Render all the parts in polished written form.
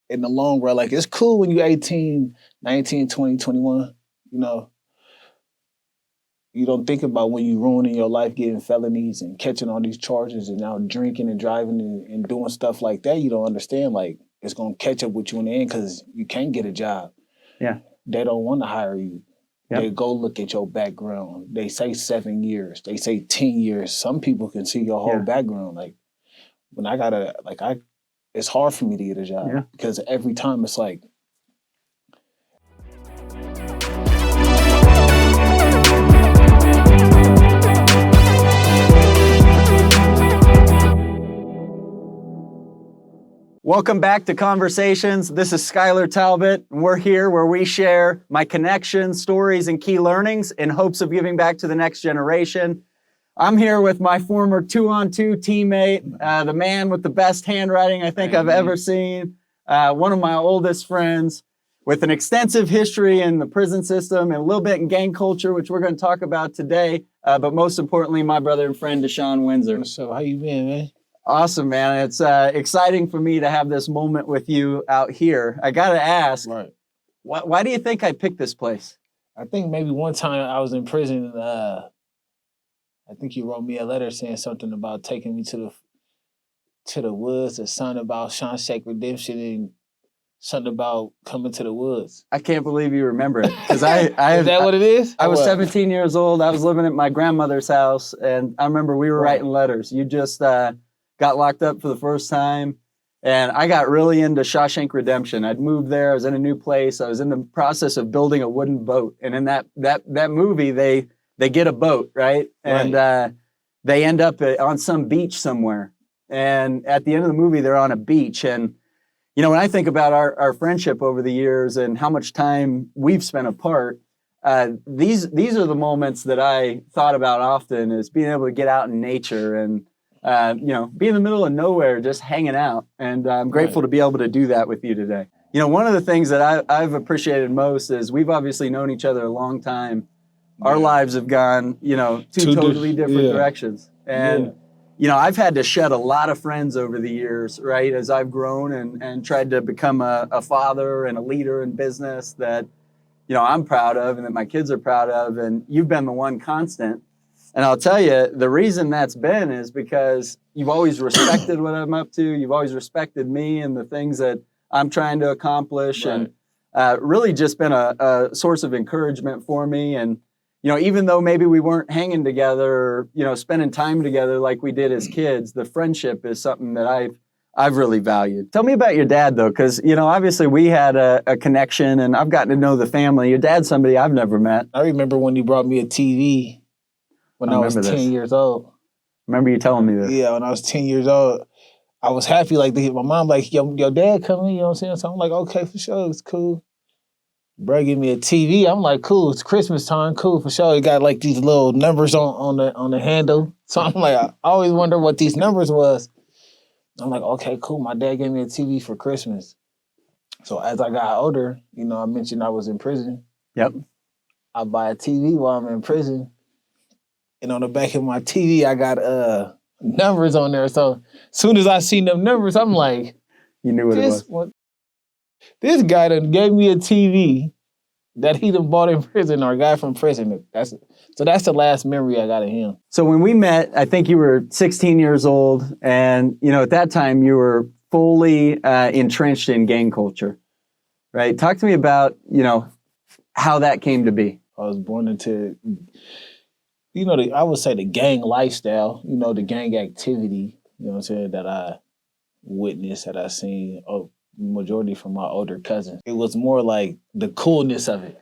in the long run, like, it's cool when you're 18, 19, 20, 21, you know. You don't think about when you ruining your life getting felonies and catching all these charges and now drinking and driving and doing stuff like that. You don't understand, like, it's going to catch up with you in the end because you can't get a job. Yeah. They don't want to hire you. Yep. They go look at your background. They say 7 years. They say 10 years. Some people can see your whole background. Like, when it's hard for me to get a job because every time it's like, Welcome back to Conversations. This is Skyler Talbott, and we're here where we share my connections, stories, and key learnings in hopes of giving back to the next generation. I'm here with my former 2-on-2 teammate, the man with the best handwriting I think I've ever seen, one of my oldest friends with an extensive history in the prison system and a little bit in gang culture, which we're going to talk about today, but most importantly, my brother and friend, DeShawn Windsor. So how you been, man? Awesome, man. It's exciting for me to have this moment with you out here. I got to ask, why do you think I picked this place? I think maybe one time I was in prison, I think you wrote me a letter saying something about taking me to the woods, or something about Shawshank redemption, and something about coming to the woods. I can't believe you remember it. Because I Is that what it is? I was 17 years old. I was living at my grandmother's house, and I remember we were writing letters. You just got locked up for the first time, and I got really into Shawshank Redemption. I'd moved there. I was in a new place. I was in the process of building a wooden boat, and in that movie, they get a boat, right? And they end up on some beach somewhere. And at the end of the movie, they're on a beach. And you know, when I think about our friendship over the years and how much time we've spent apart, these are the moments that I thought about often, is being able to get out in nature and be in the middle of nowhere, just hanging out. And I'm grateful to be able to do that with you today. You know, one of the things that I've appreciated most is we've obviously known each other a long time. Our lives have gone, two totally different directions. And, I've had to shed a lot of friends over the years, right? As I've grown and tried to become a father and a leader in business that, I'm proud of and that my kids are proud of. And you've been the one constant. And I'll tell you, the reason that's been is because you've always respected what I'm up to. You've always respected me and the things that I'm trying to accomplish, and really just been a source of encouragement for me. And, even though maybe we weren't hanging together, or, spending time together like we did as kids, the friendship is something that I've really valued. Tell me about your dad, though, because, obviously we had a connection, and I've gotten to know the family. Your dad's somebody I've never met. I remember when he brought me a TV. When I was 10 years old. Remember you telling me this? Yeah, when I was 10 years old, I was happy. Like, my mom, like, your dad coming, you know what I'm saying? So I'm like, okay, for sure, it's cool. Bro, give me a TV. I'm like, cool, it's Christmas time, cool, for sure. It got, like, these little numbers on the handle. So I'm like, I always wonder what these numbers was. I'm like, okay, cool, my dad gave me a TV for Christmas. So as I got older, I mentioned I was in prison. Yep. I buy a TV while I'm in prison. And on the back of my TV, I got numbers on there. So as soon as I seen them numbers, I'm like, you knew what it was. This guy done gave me a TV that he done bought in prison, or a guy from prison. That's the last memory I got of him. So when we met, I think you were 16 years old. And, at that time, you were fully entrenched in gang culture, right? Talk to me about, how that came to be. I was born into... I would say the gang lifestyle, the gang activity, what I'm saying, that I witnessed, that I seen, majority from my older cousins. It was more like the coolness of it,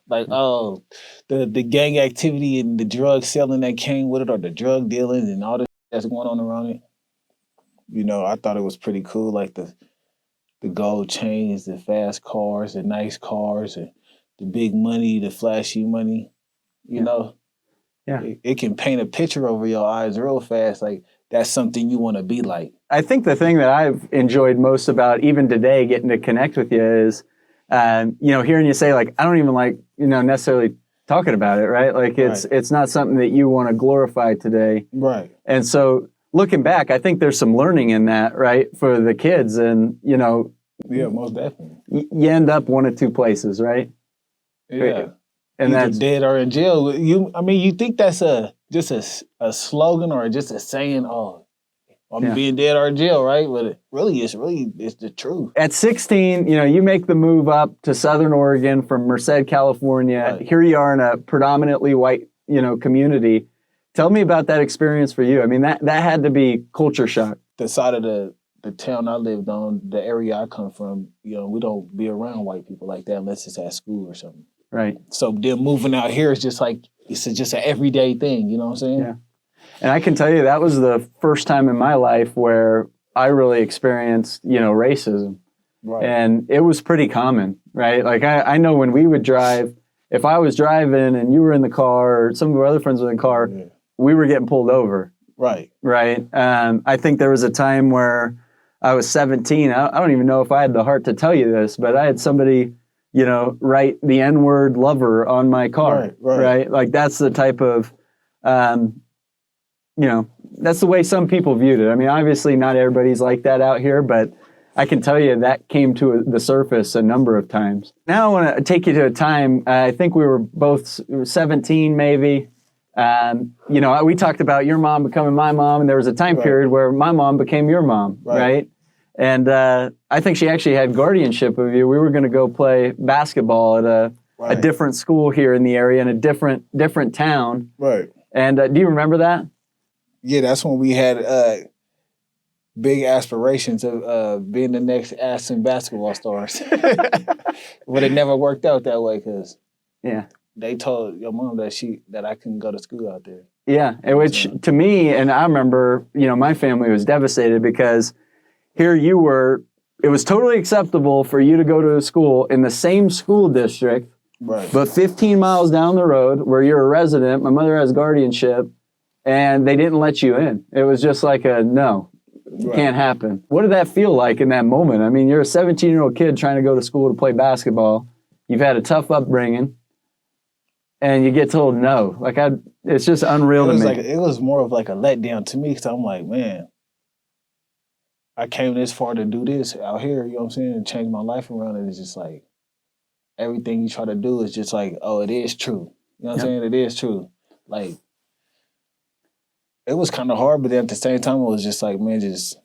Like, the gang activity and the drug selling that came with it, or the drug dealing and all this that's going on around it. I thought it was pretty cool, like the gold chains, the fast cars, the nice cars, and the big money, the flashy money. It can paint a picture over your eyes real fast. Like, that's something you want to be like. I think the thing that I've enjoyed most about even today getting to connect with you is, hearing you say, like, I don't even like, necessarily talking about it, right? Like, it's not something that you want to glorify today. Right. And so looking back, I think there's some learning in that, right, for the kids. And, you know, Yeah, most definitely. You end up one of two places, right? Yeah. And either that's dead or in jail. You think that's just a slogan or just a saying, oh, I'm being dead or in jail, right? But it's the truth. At 16, you know, you make the move up to Southern Oregon from Merced, California. Right. Here you are in a predominantly white, you know, community. Tell me about that experience for you. I mean, that had to be culture shock. The side of the town I lived on, the area I come from, you know, we don't be around white people like that unless it's at school or something. Right. So then moving out here is just like, it's just an everyday thing, you know what I'm saying? Yeah. And I can tell you that was the first time in my life where I really experienced, you know, racism. Right. And it was pretty common, right? Like I know when we would drive, if I was driving and you were in the car or some of our other friends were in the car, we were getting pulled over. Right. Right. I think there was a time where I was 17. I don't even know if I had the heart to tell you this, but I had somebody, you know, write the N-word lover on my car. Right. Like that's the type of, you know, that's the way some people viewed it. I mean, obviously not everybody's like that out here, but I can tell you that came to the surface a number of times. Now I want to take you to a time, I think we were both 17 maybe. You know, we talked about your mom becoming my mom, and there was a time period where my mom became your mom, right? And I think she actually had guardianship of you. We were going to go play basketball at a different school here in the area in a different town. Right. And do you remember that? Yeah, that's when we had big aspirations of being the next Aston basketball stars. But it never worked out that way because they told your mom that I couldn't go to school out there. Yeah, which to me, and I remember, you know, my family was devastated because here you were, it was totally acceptable for you to go to a school in the same school district, but 15 miles down the road where you're a resident, my mother has guardianship, and they didn't let you in. It was just like a no. Can't happen. What did that feel like in that moment? I mean, you're a 17-year-old kid trying to go to school to play basketball. You've had a tough upbringing, and you get told no. Like, it's just unreal to me. It was more of like a letdown to me because I'm like, man, I came this far to do this out here, you know what I'm saying, and change my life around. And it's just like everything you try to do is just like, oh, it is true. You know what I'm saying? It is true. Like, it was kind of hard, but then at the same time, it was just like, man, just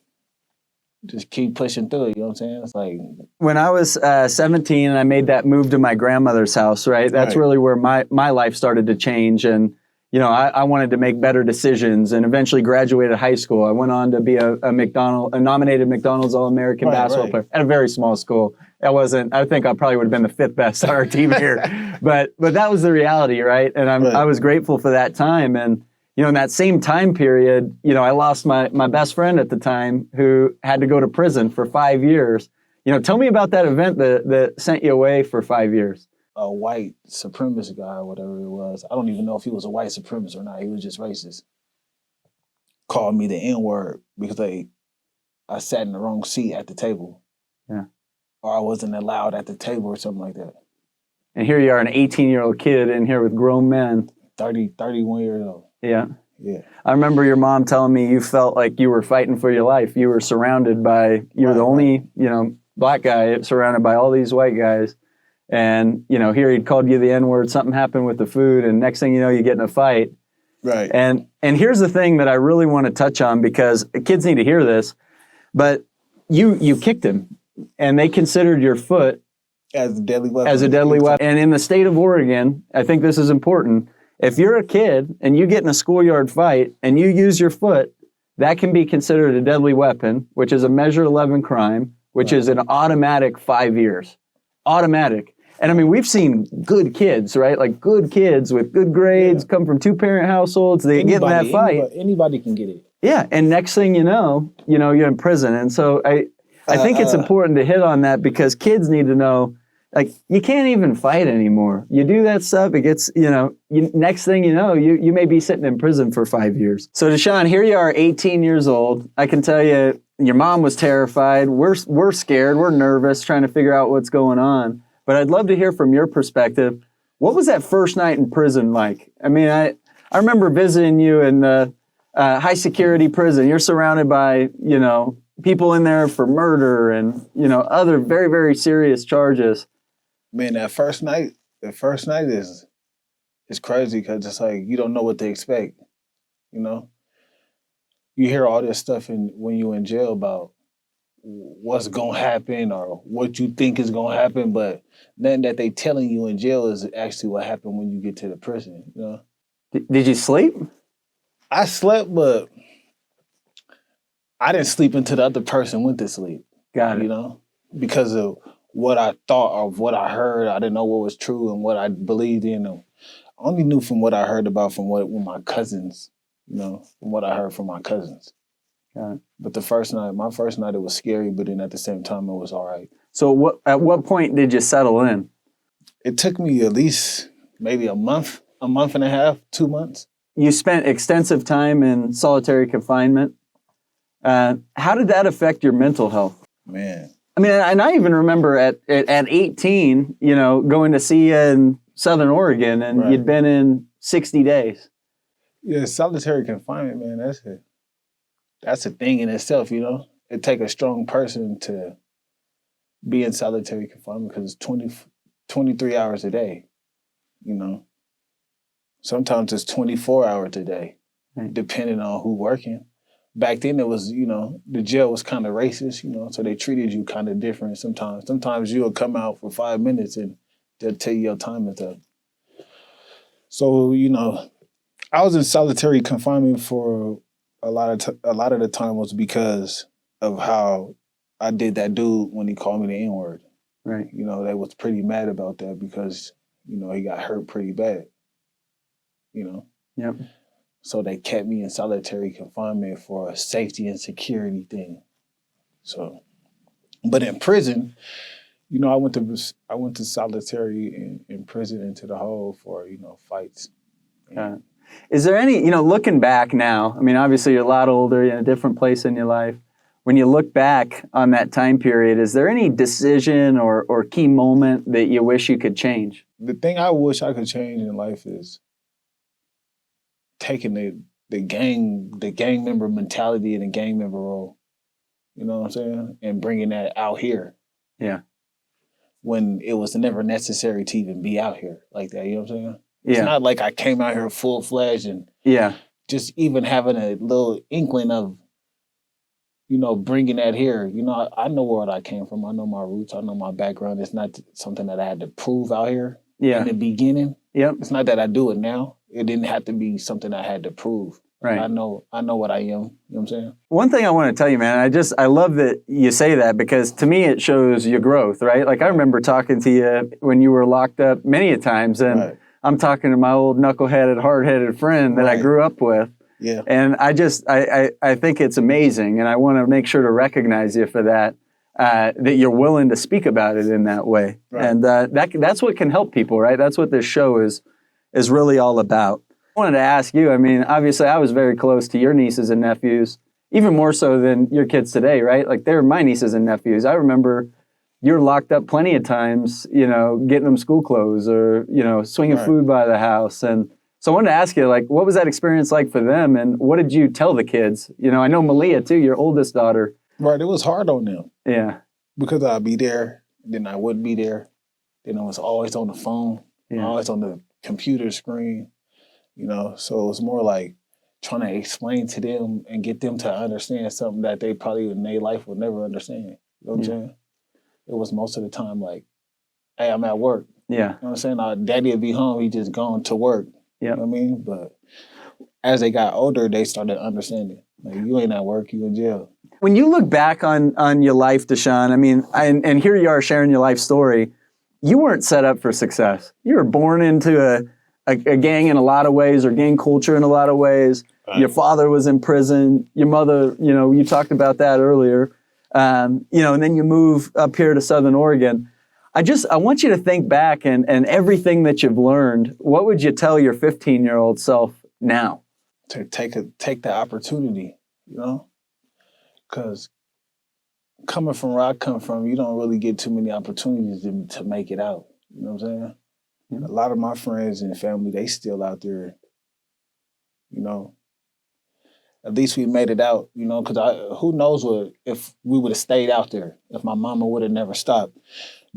keep pushing through it. You know what I'm saying? It's like when I was 17 and I made that move to my grandmother's house, right? That's really where my life started to change. And, you know, I wanted to make better decisions and eventually graduated high school. I went on to be a nominated McDonald's All-American basketball player at a very small school. I think I probably would have been the fifth best on our team here. But that was the reality, right? And I was grateful for that time. And, you know, in that same time period, you know, I lost my best friend at the time who had to go to prison for 5 years. You know, tell me about that event that sent you away for 5 years. A white supremacist guy or whatever it was. I don't even know if he was a white supremacist or not. He was just racist. Called me the N-word because I sat in the wrong seat at the table. Yeah. Or I wasn't allowed at the table or something like that. And here you are, an 18-year-old kid in here with grown men. 31 years old. Yeah. Yeah. I remember your mom telling me you felt like you were fighting for your life. You were surrounded by, you were the only, you know, black guy surrounded by all these white guys. And, you know, here he'd called you the N-word, something happened with the food, and next thing you know, you get in a fight. Right. And here's the thing that I really want to touch on because kids need to hear this, but you kicked him, and they considered your foot as a deadly weapon. And in the state of Oregon, I think this is important. If you're a kid and you get in a schoolyard fight and you use your foot, that can be considered a deadly weapon, which is a Measure 11 crime, which is an automatic 5 years. Automatic. And I mean, we've seen good kids, right? Like good kids with good grades, come from two-parent households, they get in that fight. Anybody can get it. Yeah, and next thing you know, you're in prison. And so I think it's important to hit on that because kids need to know, like, you can't even fight anymore. You do that stuff, it gets, next thing you know, you may be sitting in prison for 5 years. So DeShawn, here you are, 18 years old. I can tell you, your mom was terrified. We're scared. We're nervous trying to figure out what's going on. But I'd love to hear from your perspective. What was that first night in prison like? I mean, I remember visiting you in the high security prison. You're surrounded by, people in there for murder and, other very, very serious charges. Man, the first night is crazy because it's like you don't know what to expect. You know, you hear all this stuff when you're in jail about what's gonna happen or what you think is gonna happen, but nothing that they telling you in jail is actually what happened when you get to the prison. You know, Did you sleep? I slept, but I didn't sleep until the other person went to sleep. Got it. You know, because of what I thought of what I heard. I didn't know what was true and what I believed in. I only knew from what I heard about from what my cousins, from what I heard from my cousins. Got it. But my first night, it was scary, but then at the same time, it was all right. So at what point did you settle in? It took me at least maybe a month and a half, 2 months. You spent extensive time in solitary confinement. How did that affect your mental health? Man. I mean, and I even remember at 18, going to see you in Southern Oregon, and Right. you'd been in 60 days. Yeah, solitary confinement, man, that's a thing in itself, It take a strong person to be in solitary confinement because it's 23 hours a day, Sometimes it's 24 hours a day, Right. depending on who working. Back then it was, the jail was kind of racist, so they treated you kind of different sometimes. Sometimes you'll come out for 5 minutes and they'll tell you your time is up. So, I was in solitary confinement for a lot of the time was because of how I did that dude when he called me the N-word. Right. They was pretty mad about that because, he got hurt pretty bad. Yep. So they kept me in solitary confinement for a safety and security thing. So, but in prison, I went to solitary in prison into the hole for fights. Is there any, looking back now, I mean, obviously you're a lot older, you're in a different place in your life. When you look back on that time period, is there any decision or key moment that you wish you could change? The thing I wish I could change in life is taking the gang member mentality and the gang member role. You know what I'm saying? And bringing that out here. Yeah. When it was never necessary to even be out here like that. You know what I'm saying? Yeah. It's not like I came out here full-fledged and just even having a little inkling of, bringing that here. I know where I came from. I know my roots. I know my background. It's not something that I had to prove out here in the beginning. Yep. It's not that I do it now. It didn't have to be something I had to prove. Right. I know what I am. You know what I'm saying? One thing I want to tell you, man, I love that you say that because to me it shows your growth, right? Like I remember talking to you when you were locked up many a times, and I'm talking to my old knuckleheaded, hard-headed friend that I grew up with. Yeah. And I think it's amazing, and I want to make sure to recognize you for that, that you're willing to speak about it in that way. Right. And that's what can help people, right? That's what this show is really all about. I wanted to ask you, I mean, obviously I was very close to your nieces and nephews, even more so than your kids today, right? Like they're my nieces and nephews. I remember you were locked up plenty of times, getting them school clothes or, swinging food by the house. And so I wanted to ask you, like, what was that experience like for them? And what did you tell the kids? I know Malia too, your oldest daughter. Right, it was hard on them. Yeah. Because I'd be there, then I wouldn't be there. Then I was always on the phone, always on the computer screen, So it was more like trying to explain to them and get them to understand something that they probably in their life would never understand. You know what I'm saying? It was most of the time like, hey, I'm at work. Yeah. You know what I'm saying? Our daddy would be home, he just gone to work. Yeah. You know what I mean? But as they got older, they started understanding. Like, you ain't at work, you in jail. When you look back on your life, DeShawn, I mean, and here you are sharing your life story, you weren't set up for success. You were born into a gang in a lot of ways, or gang culture in a lot of ways. Right. Your father was in prison. Your mother, you talked about that earlier. And then you move up here to Southern Oregon. I want you to think back and everything that you've learned. What would you tell your 15-year-old self now? To take the opportunity, because coming from where I come from, you don't really get too many opportunities to make it out. You know what I'm saying? Mm-hmm. A lot of my friends and family, they still out there, at least we made it out, you know, because who knows if we would have stayed out there, if my mama would have never stopped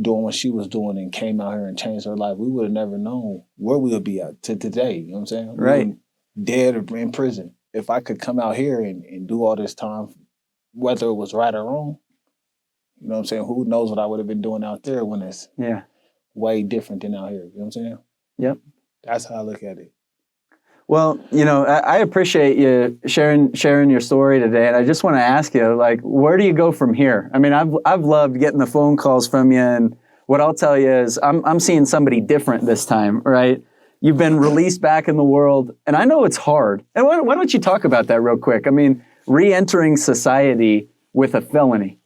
doing what she was doing and came out here and changed her life, we would have never known where we would be at to today. You know what I'm saying? Right. Dead or in prison. If I could come out here and do all this time, whether it was right or wrong, you know what I'm saying? Who knows what I would have been doing out there when it's way different than out here. You know what I'm saying? Yep. That's how I look at it. Well, you know, I appreciate you sharing your story today, and I just want to ask you, like, where do you go from here? I mean, I've loved getting the phone calls from you, and what I'll tell you is I'm seeing somebody different this time, right? You've been released back in the world, and I know it's hard. And why don't you talk about that real quick? I mean, re-entering society with a felony.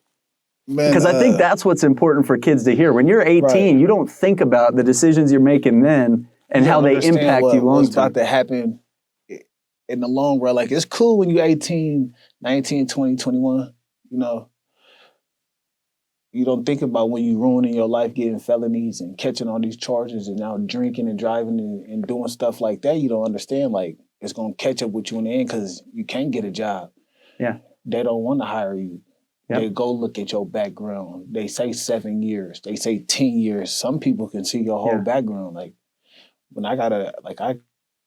Because I think that's what's important for kids to hear. When you're 18, you don't think about the decisions you're making then and how they impact you long term. What's about to happen in the long run. Like, it's cool when you're 18, 19, 20, 21, you know. You don't think about when you ruining your life, getting felonies and catching all these charges and now drinking and driving and doing stuff like that. You don't understand, like, it's going to catch up with you in the end because you can't get a job. Yeah. They don't want to hire you. Yep. They go look at your background. They say 7 years. They say 10 years. Some people can see your whole background. Like, when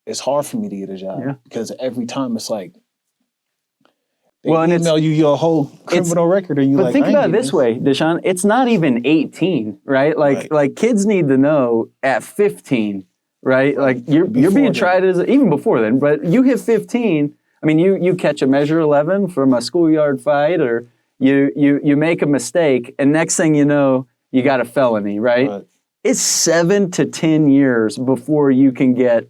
it's hard for me to get a job because every time it's like, they email you your whole criminal record, or you but think about it this way, DeShawn. It's not even 18, right? Like kids need to know at 15, right? Like you're being tried even before then, but you hit 15. I mean, you catch a measure 11 from a schoolyard fight, or you make a mistake, and next thing you know, you got a felony, right? It's 7 to 10 years before you can get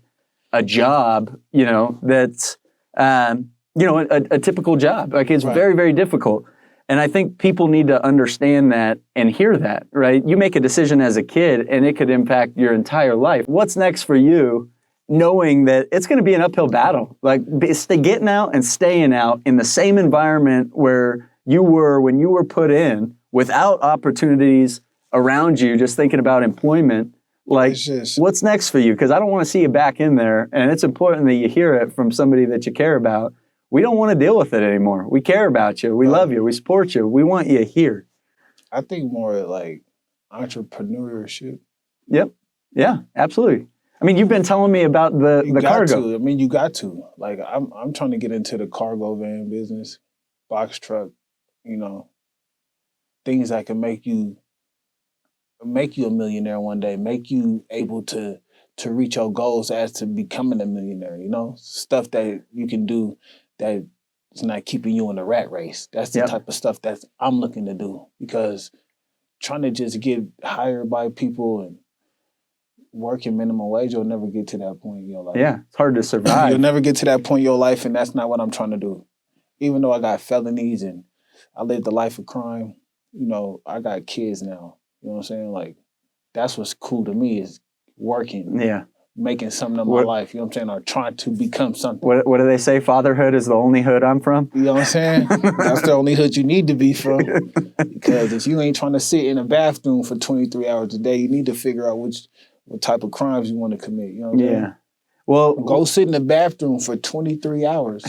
a job, you know, that's a typical job. Like, it's very, very difficult. And I think people need to understand that and hear that, right? You make a decision as a kid and it could impact your entire life. What's next for you, knowing that it's going to be an uphill battle? Like, getting out and staying out in the same environment where you were when you were put in, without opportunities around you, just thinking about employment. Like, what's next for you? Because I don't want to see you back in there. And it's important that you hear it from somebody that you care about. We don't want to deal with it anymore. We care about you. We love you. We support you. We want you here. I think more like entrepreneurship. Yep. Yeah, absolutely. I mean, you've been telling me about the cargo. I mean, you got to. Like, I'm trying to get into the cargo van business, box truck, you know, things that can make you a millionaire one day, make you able to reach your goals as to becoming a millionaire, you know? Stuff that you can do that is not keeping you in the rat race. That's the type of stuff that I'm looking to do, because trying to just get hired by people and working minimum wage, you'll never get to that point in your life. Yeah, it's hard to survive. You'll never get to that point in your life, and that's not what I'm trying to do. Even though I got felonies and I lived a life of crime, you know, I got kids now. You know what I'm saying? Like, that's what's cool to me, is working. Yeah. Making something of my life, you know what I'm saying, or trying to become something. What do they say? Fatherhood is the only hood I'm from? You know what I'm saying? That's the only hood you need to be from. Because if you ain't trying to sit in a bathroom for 23 hours a day, you need to figure out what type of crimes you want to commit. You know what I'm saying? Well, go sit in the bathroom for 23 hours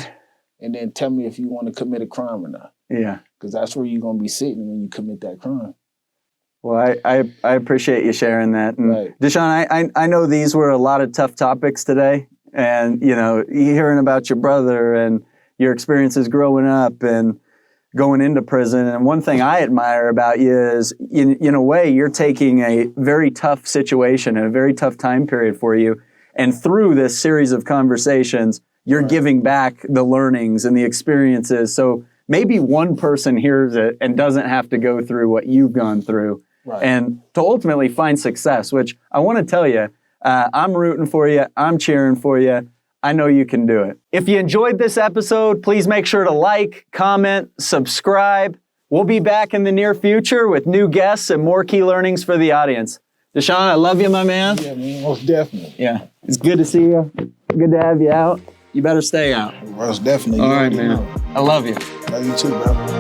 and then tell me if you want to commit a crime or not. Yeah. Because that's where you're going to be sitting when you commit that crime. Well, I appreciate you sharing that. And DeShawn, I know these were a lot of tough topics today. And, you know, hearing about your brother and your experiences growing up and going into prison. And one thing I admire about you is, in a way, you're taking a very tough situation and a very tough time period for you. And through this series of conversations, you're giving back the learnings and the experiences. So maybe one person hears it and doesn't have to go through what you've gone through. And to ultimately find success, which I want to tell you, I'm rooting for you. I'm cheering for you. I know you can do it. If you enjoyed this episode, please make sure to like, comment, subscribe. We'll be back in the near future with new guests and more key learnings for the audience. DeShawn, I love you, my man. Yeah, man, most definitely. Yeah, it's good to see you. Good to have you out. You better stay out. Most definitely. All right, man. I love you. Love you too, bro.